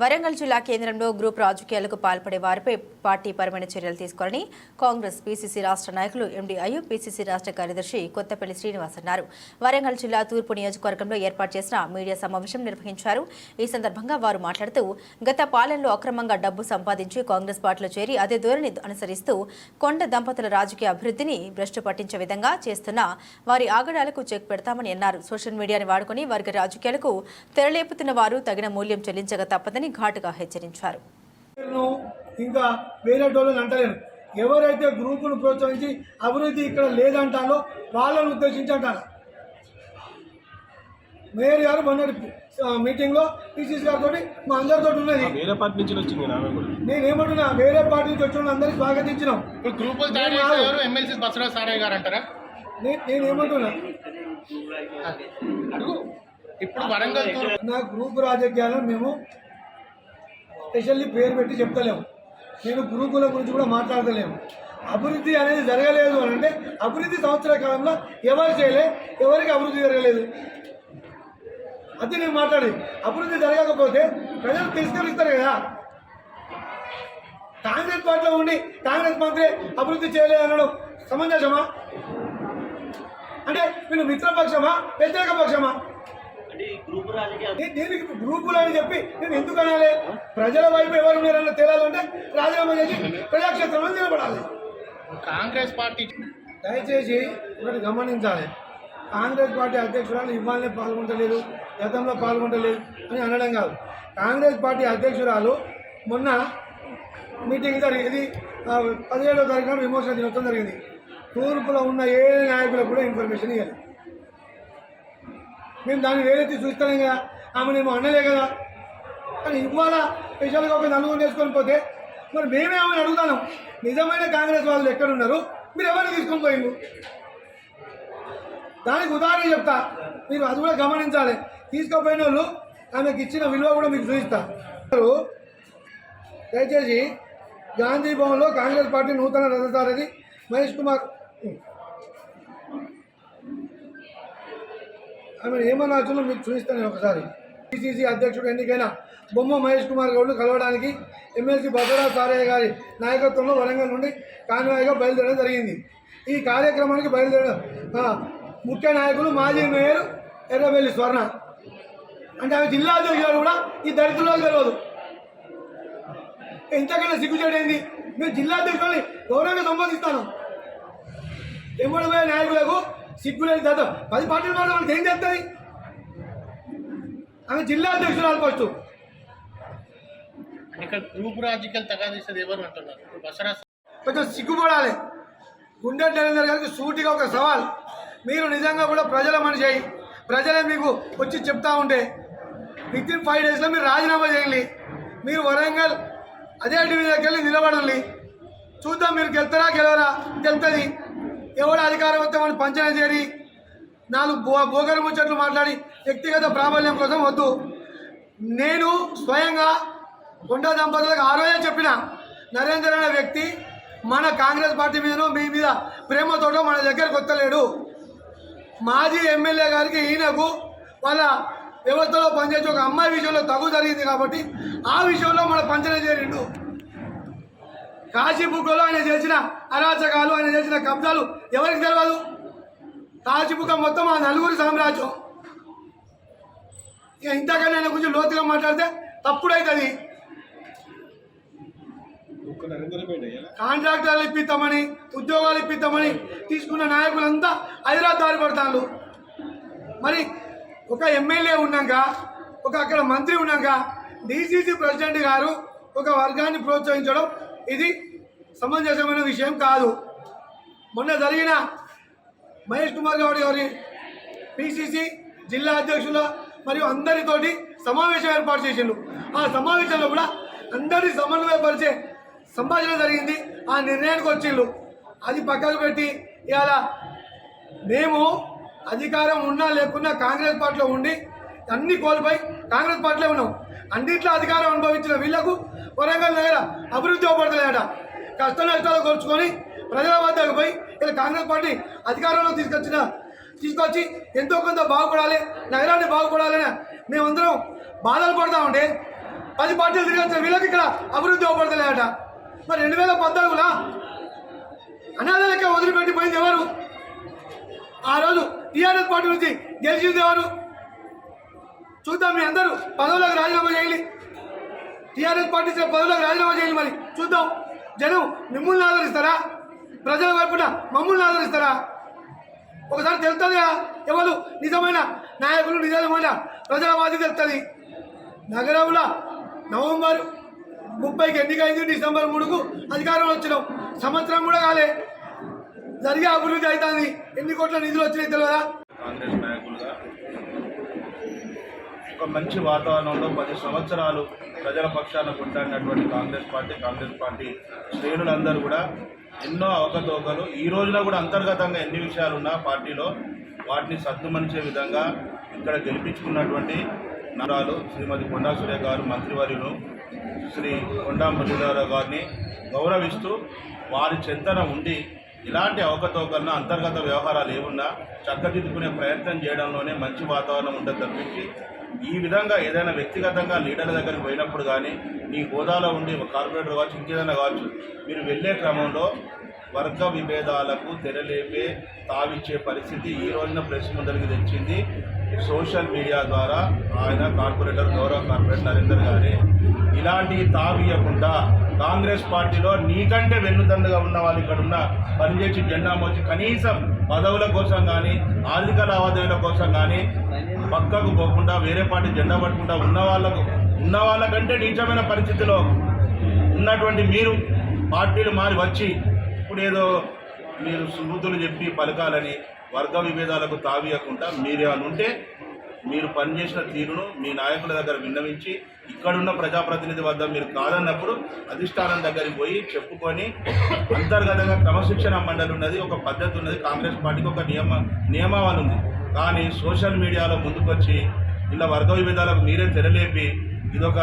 వరంగల్ జిల్లా కేంద్రంలో గ్రూప్ రాజకీయాలకు పాల్పడే వారిపై పార్టీ పరమైన చర్యలు తీసుకోవాలని కాంగ్రెస్ పీసీసీ రాష్ట్ర నాయకులు ఎండీ అయ్యూబ్ పీసీసీ రాష్ట్ర కార్యదర్శి కొత్తపల్లి శ్రీనివాస్ అన్నారు. వరంగల్ జిల్లా తూర్పు నియోజకవర్గంలో ఏర్పాటు చేసిన మీడియా సమావేశం నిర్వహించారు. ఈ సందర్భంగా వారు మాట్లాడుతూ గత పాలనలో అక్రమంగా డబ్బు సంపాదించి కాంగ్రెస్ పార్టీలో చేరి అదే ధోరణి అనుసరిస్తూ కొండ దంపతుల రాజకీయ అభివృద్ధిని భ్రష్టు పట్టించే విధంగా చేస్తున్న వారి ఆగడాలకు చెక్ పెడతామని అన్నారు. సోషల్ మీడియాని వాడుకుని వర్గ రాజకీయాలకు తెరలేపుతున్న వారు తగిన మూల్యం చెల్లించక తప్పదని ఘాటుగా హెచ్చరించారు. ఇంకా వేరే డోళ్ళని అంటలేరు. ఎవరైతే గ్రూపును ప్రోత్సహించి అభివృద్ధి ఇక్కడ లేదంటారో వాళ్ళని ఉద్దేశించి అంటారు. మేయర్ గారు మొన్నటి మీటింగ్లో పీసీసీ గారితో మా అందరితో ఉన్నది. నేనేమంటున్నా, వేరే పార్టీ నుంచి వచ్చిన అందరికీ స్వాగతించినాం. నేనేమంటున్నా, ఇప్పుడు వరంగల్ నా గ్రూప్ రాజకీయాలను మేము స్పెషల్లీ పేరు పెట్టి చెప్తలేము. నేను గ్రూపుల గురించి కూడా మాట్లాడతలేము. అభివృద్ధి అనేది జరగలేదు అని అంటే అభివృద్ధి సంవత్సర కాలంలో ఎవరు చేయలే, ఎవరికి అభివృద్ధి జరగలేదు అది నేను మాట్లాడేది. అభివృద్ధి జరగకపోతే ప్రజలు తిరస్కరిస్తారు కదా. కాంగ్రెస్ పార్టీలో ఉండి కాంగ్రెస్ మంత్రి అభివృద్ధి చేయలేదు అనడం సమంజసమా? అంటే వీళ్ళు మిత్రపక్షమా, వ్యతిరేక పక్షమా? దీనికి గ్రూపులు అని చెప్పి నేను ఎందుకు అనాలి? ప్రజల వైపు ఎవరు ఉన్నారన్న తేలాలంటే రాజీనామా చేసి ప్రజాక్షేత్రంలో నిలబడాలి. కాంగ్రెస్ పార్టీ దయచేసి ఒకటి గమనించాలి. కాంగ్రెస్ పార్టీ అధ్యక్షురాలు ఇవాళనే పాల్గొంటలేదు, గతంలో పాల్గొంటలేదు అని అనడం కాదు. కాంగ్రెస్ పార్టీ అధ్యక్షురాలు మొన్న మీటింగ్ జరిగింది, 17వ తారీఖున విమోచన దినోత్సవం జరిగింది. తూర్పులో ఉన్న ఏ నాయకులకు కూడా ఇన్ఫర్మేషన్ ఇవ్వాలి. మేము దాన్ని వేరెత్తి చూస్తాం కదా, ఆమెనేమో అనలే కదా. కానీ ఇవాళ స్పెషల్గా ఒక నలుగురు నేర్చుకొని పోతే మరి మేమే ఆమెను అడుగుతాను, నిజమైన కాంగ్రెస్ వాళ్ళు ఎక్కడున్నారు, మీరు ఎవరిని తీసుకొని పోయిండు? దానికి ఉదాహరణ చెప్తా, మీరు అది కూడా గమనించాలి. తీసుకుపోయిన వాళ్ళు ఆమెకు ఇచ్చిన విలువ కూడా మీకు చూపిస్తారు. దయచేసి గాంధీ భవన్లో కాంగ్రెస్ పార్టీ నూతన రథసారథి మహేష్ కుమార్ ఆమె ఏమన్నా వచ్చునో మీకు చూపిస్తాను. ఒకసారి పిసిసి అధ్యక్షుడు ఎన్నికైన బొమ్మ మహేష్ కుమార్ గౌడ్ను కలవడానికి ఎమ్మెల్సీ భద్రరాజ్ సారయ్య గారి నాయకత్వంలో వరంగల్ నుండి కాన్వాయ్గా బయలుదేరడం జరిగింది. ఈ కార్యక్రమానికి బయలుదేరడం ముఖ్య నాయకులు మాజీ మేయర్ ఎర్రబెల్లి స్వర్ణ. అంటే ఆమె జిల్లా అధ్యక్షులు కూడా ఈ దళితులకు తెలియదు. ఇంతకన్నా సిగ్గుచేటైంది. మేము జిల్లా అధ్యక్షులని గౌరవంగా సంబోధిస్తాను. ఎమ్మడిపోయే నాయకులకు సిగ్గులేని దత్త 10 పార్టీల ద్వారా వాళ్ళకి ఏం చేస్తుంది? ఆమె జిల్లా అధ్యక్షురాలు ఫస్ట్. ఇక్కడ గ్రూప్ రాజకీయాలు తగాదిస్తుంది ఎవరు అంటున్నారు. కొంచెం సిగ్గుపడాలి. గుండె నరేందర్ గారికి సూటిగా ఒక సవాల్, మీరు నిజంగా కూడా ప్రజల మనిషి అయ్యి ప్రజలే మీకు వచ్చి చెప్తా ఉంటే వితిన్ 5 డేస్లో మీరు రాజీనామా చేయండి. మీరు వరంగల్ అదే డివిజన్కి వెళ్ళి నిలబడండి. చూద్దాం మీరు గెలుతారా గెలవరా. గెలుతుంది. ఎవరు అధికారం వస్తే మనం పంచన చేరి 4 బోగరు ముచ్చట్లు మాట్లాడి వ్యక్తిగత ప్రాబల్యం కోసం వద్దు. నేను స్వయంగా కొండ దంపతులకు ఆ రోజే చెప్పిన, నరేందర్ అనే వ్యక్తి మన కాంగ్రెస్ పార్టీ మీదనో మీ మీద ప్రేమతోటో మన దగ్గరకు వస్తలేడు. మాజీ ఎమ్మెల్యే గారికి ఈయనకు వాళ్ళ వ్యవస్థలో పనిచేసే ఒక అమ్మాయి విషయంలో తగు జరిగింది కాబట్టి ఆ విషయంలో మన పంచన చేరిండు. కాశీబుక్లో ఆయన చేసిన అరాచకాలు, ఆయన చేసిన కబ్జాలు ఎవరికి తెలియదు? కాశీబుక్ మొత్తం ఆ నలుగురి సామ్రాజ్యం. ఇక ఇంతకన్నా ఆయన గురించి లోతుగా మాట్లాడితే తప్పుడైతుంది. కాంట్రాక్టర్లు ఇప్పిస్తామని, ఉద్యోగాలు ఇప్పిస్తామని తీసుకున్న నాయకులంతా హైదరాబాద్ దారి పడతారు. మరి ఒక ఎమ్మెల్యే ఉన్నాక, ఒక అక్కడ మంత్రి ఉన్నాక డీసీసీ ప్రెసిడెంట్ గారు ఒక వర్గాన్ని ప్రోత్సహించడం ఇది సమంజసమైన విషయం కాదు. మొన్న జరిగిన మహేష్ కుమార్ గౌడ్ గారి పిసిసి జిల్లా అధ్యక్షుల మరియు అందరితోటి సమావేశం ఏర్పాటు చేసిండు. ఆ సమావేశంలో కూడా అందరి సమన్వయపరిచే సంభాషణ జరిగింది. ఆ నిర్ణయానికి వచ్చిండు. అది పక్కకు పెట్టి ఇవాళ మేము అధికారం ఉన్నా లేకున్నా కాంగ్రెస్ పార్టీలో ఉండి అన్ని కోల్పోయి కాంగ్రెస్ పార్టీలో ఉన్నాం. అన్నింటిలో అధికారం అనుభవించిన వీళ్లకు వరంగల్ నగర అభివృద్ధి అవపడలేదట. కష్ట నష్టాలు కోర్చుకొని ప్రజల వద్దకు పోయి ఇలా కాంగ్రెస్ పార్టీ అధికారంలో తీసుకొచ్చి ఎంతో కొంత బాగుపడాలి, నగరాన్ని బాగుపడాలని మేమందరం బాధలు పడతా ఉంటే 10 పార్టీలు తిరిగి వీళ్ళకి ఇక్కడ అభివృద్ధి అవపడతలేదట. మరి 2014లో అనాథలకే వదిలిపెట్టిపోయింది ఎవరు? ఆ రోజు టీఆర్ఎస్ పార్టీ నుంచి గెలిచింది ఎవరు? చూద్దాం. మీ అందరూ పదవులకు రాజీనామా చేయాలి. టీఆర్ఎస్ పార్టీ పదవులకు రాజీనామా చేయాలి. మరి చూద్దాం. జనం మిమ్మల్ని ఆదరిస్తారా? ప్రజల వైపున మమ్మల్ని ఆదరిస్తారా? ఒకసారి తెలుస్తుంది కదా ఎవరు నిజమైన నాయకులు, నిజమైన ప్రజావాది తెలుస్తుంది. నగరంలో నవంబర్ 30కి ఎన్నికైంది, డిసెంబర్ 3కు అధికారంలో వచ్చినాం. సంవత్సరం కూడా కాలే, జరిగే అభివృద్ధి అవుతుంది. ఎన్ని కోట్ల నిధులు వచ్చినాయి తెలియదా? కాంగ్రెస్ నాయకులుగా ఒక మంచి వాతావరణంలో 10 సంవత్సరాలు ప్రజల పక్షాన కొట్లాడినటువంటి కాంగ్రెస్ పార్టీ శ్రేణులందరూ కూడా ఎన్నో అవకతవకలు ఈ రోజున కూడా అంతర్గతంగా ఎన్ని విషయాలున్నా పార్టీలో వాటిని సద్దుమనిచే విధంగా ఇక్కడ గెలిపించుకున్నటువంటి నరాలు శ్రీమతి కొండా సురేఖ గారు, మంత్రివర్యులు శ్రీ కొండా మురళీధరరావు గారిని గౌరవిస్తూ వారి చెంతన ఉండి ఇలాంటి అవకతవకలను అంతర్గత వ్యవహారాలు ఏమున్నా చక్కదిద్దుకునే ప్రయత్నం చేయడంలోనే మంచి వాతావరణం ఉంటుంది తప్పించి ఈ విధంగా ఏదైనా వ్యక్తిగతంగా లీడర్ల దగ్గరికి పోయినప్పుడు కానీ మీ హోదాలో ఉండి కార్పొరేటర్ కావచ్చు, ఇంకేదైనా కావచ్చు, మీరు వెళ్ళే క్రమంలో వర్గ విభేదాలకు తెరలేపే తావిచ్చే పరిస్థితి ఈ రోజున ప్రెస్ ముందరికి తెచ్చింది సోషల్ మీడియా ద్వారా ఆయన గౌరవ కార్పొరేటర్ నరేందర్ గారే. ఇలాంటి తావియకుండా కాంగ్రెస్ పార్టీలో నీకంటే వెన్నుదండుగా ఉన్న వాళ్ళు ఇక్కడ ఉన్న పనిచేసి జెండా మోచి కనీసం పదవుల కోసం కానీ ఆర్థిక లావాదేవీల కోసం కానీ పక్కకు పోకుండా వేరే పార్టీ జెండా పట్టుకుంటా ఉన్న వాళ్ళకంటే నీచమైన పరిస్థితిలో ఉన్నటువంటి మీరు పార్టీలు మారి వచ్చి ఇప్పుడు ఏదో మీరు స్మృతులు చెప్పి పలకాలని వర్గ విభేదాలకు తావియకుండా మీరేమన్నా ఉంటే మీరు పనిచేసిన తీరును మీ నాయకుల దగ్గర విన్నవించి ఇక్కడున్న ప్రజాప్రతినిధి వద్ద మీరు కాదన్నప్పుడు అధిష్టానం దగ్గరికి పోయి చెప్పుకొని అంతర్గతంగా క్రమశిక్షణ మండలి ఉన్నది, ఒక పద్ధతి ఉన్నది, కాంగ్రెస్ పార్టీకి ఒక నియమావళి ఉంది. కానీ సోషల్ మీడియాలో ముందుకొచ్చి ఇలా వర్గ విభేదాలకు మీరే తెరలేపి ఇదొక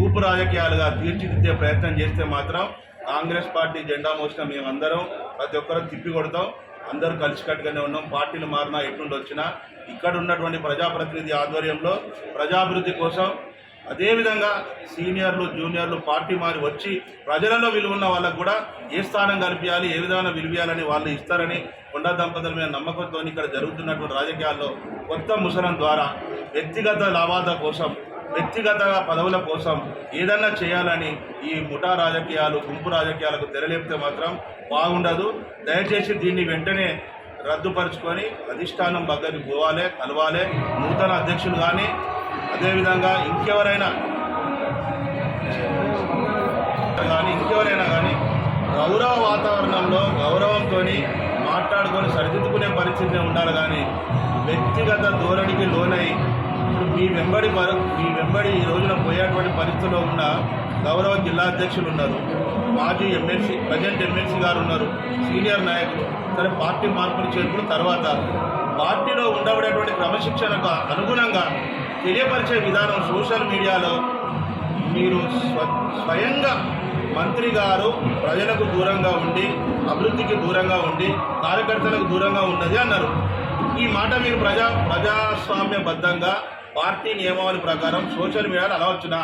ఊపు రాజకీయాలుగా తీర్చిదిద్దే ప్రయత్నం చేస్తే మాత్రం కాంగ్రెస్ పార్టీ జెండా మోసిన మేమందరం ప్రతి ఒక్కరూ తిప్పి కొడతాం. అందరూ కలిసికట్టుగానే ఉన్నాం. పార్టీలు మారినా ఎట్నుండి వచ్చినా ఇక్కడ ఉన్నటువంటి ప్రజాప్రతినిధి ఆధ్వర్యంలో ప్రజాభివృద్ధి కోసం అదేవిధంగా సీనియర్లు జూనియర్లు పార్టీ మారి వచ్చి ప్రజలలో విలువ ఉన్న వాళ్ళకు కూడా ఏ స్థానం కల్పించాలి, ఏ విధంగా విలువేయాలని వాళ్ళు ఇస్తారని కొండా దంపతుల మీద నమ్మకంతో ఇక్కడ జరుగుతున్నటువంటి రాజకీయాల్లో కొత్త ముసలం ద్వారా వ్యక్తిగత లాభాల కోసం, వ్యక్తిగత పదవుల కోసం ఏదన్నా చేయాలని ఈ ముఠా రాజకీయాలు, గుంపు రాజకీయాలకు తెరలేపితే మాత్రం బాగుండదు. దయచేసి దీన్ని వెంటనే రద్దుపరుచుకొని అధిష్టానం దగ్గరికి పోవాలి, కలవాలి. నూతన అధ్యక్షులు కానీ అదేవిధంగా ఇంకెవరైనా కానీ గౌరవ వాతావరణంలో గౌరవంతో మాట్లాడుకొని సరిదిద్దుకునే పరిస్థితి ఉండాలి. కానీ వ్యక్తిగత ధోరణికి లోనై ఇప్పుడు మీ వెంబడి ఈ రోజున పోయేటువంటి పరిస్థితిలో ఉన్న గౌరవ జిల్లా అధ్యక్షులు ఉన్నారు, మాజీ ఎమ్మెల్సీ ప్రజెంట్ ఎమ్మెల్సీ గారు ఉన్నారు, సీనియర్ నాయకులు. సరే పార్టీ మార్పులు చేర్పుల తర్వాత పార్టీలో ఉండబడేటువంటి క్రమశిక్షణకు అనుగుణంగా తెలియపరిచే విధానం సోషల్ మీడియాలో మీరు స్వయంగా మంత్రి గారు ప్రజలకు దూరంగా ఉండి, అభివృద్ధికి దూరంగా ఉండి, కార్యకర్తలకు దూరంగా ఉన్నది అన్నారు. ఈ మాట మీరు ప్రజాస్వామ్యబద్ధంగా పార్టీ నియమావళి ప్రకారం సోషల్ మీడియాలో అలా వచ్చినా